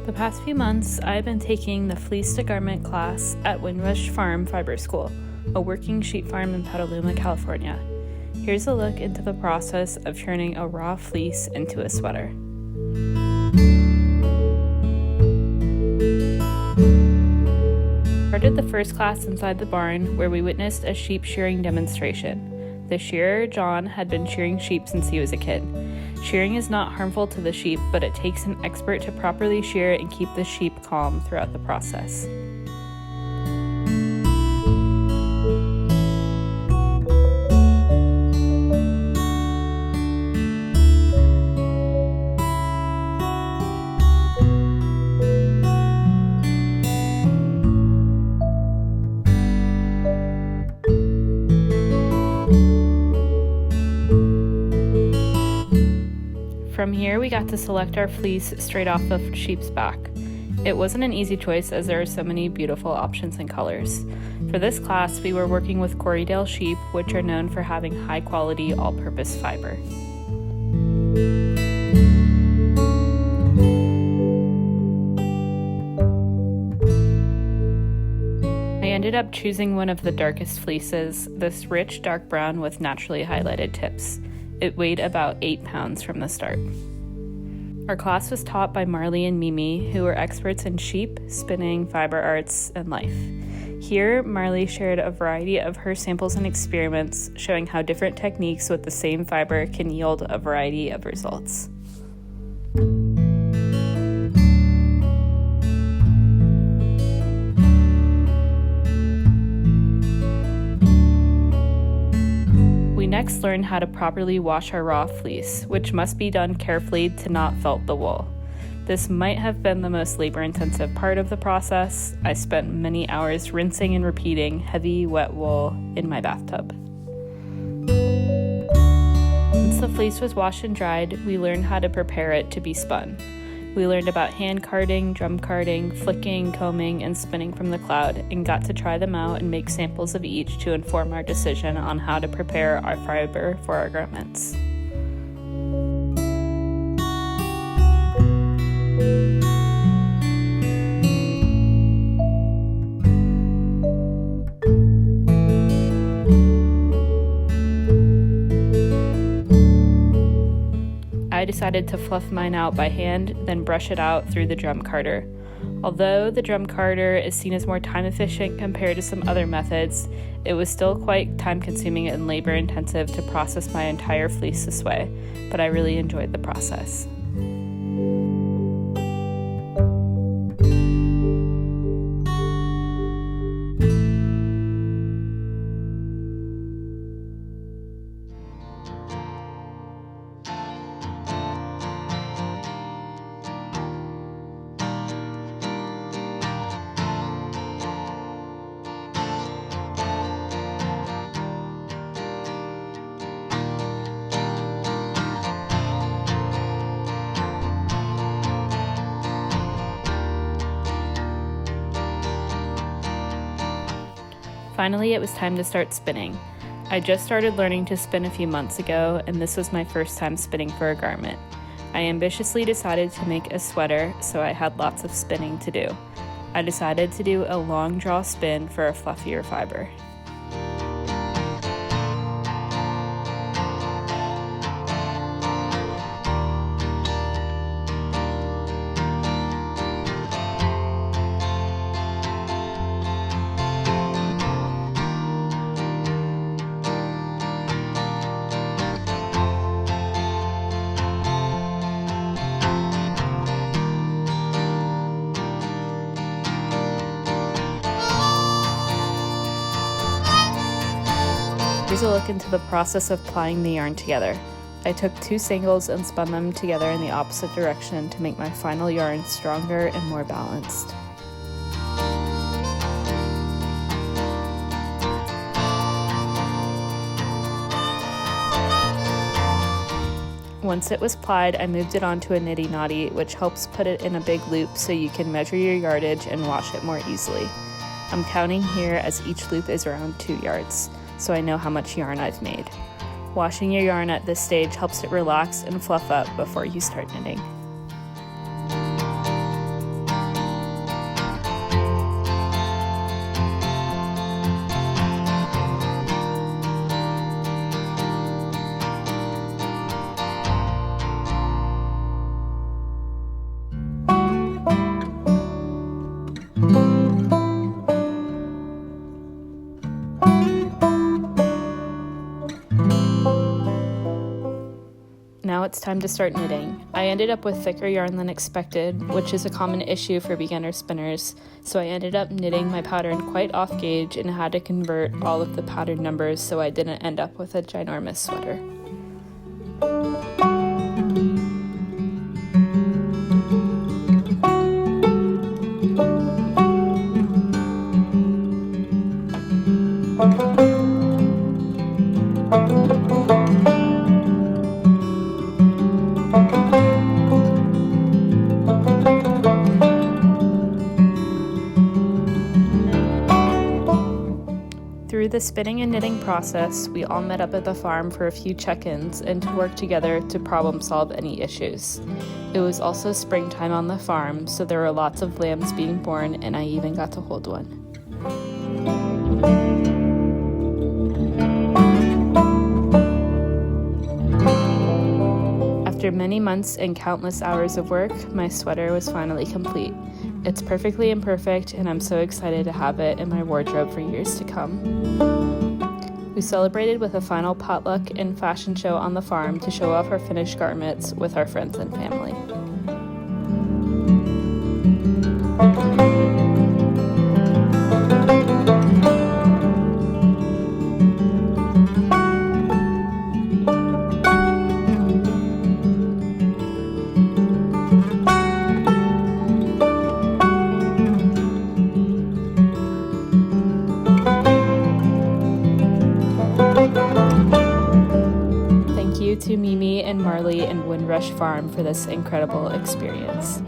The past few months, I've been taking the Fleece to Garment class at Windrush Farm Fiber School, a working sheep farm in Petaluma, California. Here's a look into the process of turning a raw fleece into a sweater. Started the first class inside the barn where we witnessed a sheep shearing demonstration. The shearer, John, had been shearing sheep since he was a kid. Shearing is not harmful to the sheep, but it takes an expert to properly shear and keep the sheep calm throughout the process. From here, we got to select our fleece straight off the sheep's back. It wasn't an easy choice as there are so many beautiful options and colors. For this class, we were working with Corriedale sheep, which are known for having high-quality all-purpose fiber. I ended up choosing one of the darkest fleeces, this rich dark brown with naturally highlighted tips. It weighed about 8 pounds from the start. Our class was taught by Marlie and Mimi, who were experts in sheep, spinning, fiber arts, and life. Here, Marlie shared a variety of her samples and experiments, showing how different techniques with the same fiber can yield a variety of results. We next learned how to properly wash our raw fleece, which must be done carefully to not felt the wool. This might have been the most labor-intensive part of the process. I spent many hours rinsing and repeating heavy, wet wool in my bathtub. Once the fleece was washed and dried, we learned how to prepare it to be spun. We learned about hand carding, drum carding, flicking, combing, and spinning from the cloud, and got to try them out and make samples of each to inform our decision on how to prepare our fiber for our garments. I decided to fluff mine out by hand, then brush it out through the drum carder. Although the drum carder is seen as more time efficient compared to some other methods, it was still quite time consuming and labor intensive to process my entire fleece this way, but I really enjoyed the process. Finally, it was time to start spinning. I just started learning to spin a few months ago, and this was my first time spinning for a garment. I ambitiously decided to make a sweater, so I had lots of spinning to do. I decided to do a long draw spin for a fluffier fiber. Here's a look into the process of plying the yarn together. I took 2 singles and spun them together in the opposite direction to make my final yarn stronger and more balanced. Once it was plied, I moved it onto a niddy noddy, which helps put it in a big loop so you can measure your yardage and wash it more easily. I'm counting here as each loop is around 2 yards, so I know how much yarn I've made. Washing your yarn at this stage helps it relax and fluff up before you start knitting. it's time to start knitting. I ended up with thicker yarn than expected, which is a common issue for beginner spinners, so I ended up knitting my pattern quite off gauge and had to convert all of the pattern numbers so I didn't end up with a ginormous sweater. Through the spinning and knitting process, we all met up at the farm for a few check-ins and to work together to problem solve any issues. It was also springtime on the farm, so there were lots of lambs being born, and I even got to hold one. After many months and countless hours of work, my sweater was finally complete. It's perfectly imperfect, and I'm so excited to have it in my wardrobe for years to come. We celebrated with a final potluck and fashion show on the farm to show off our finished garments with our friends and family. To Mimi and Marlie and Windrush Farm for this incredible experience.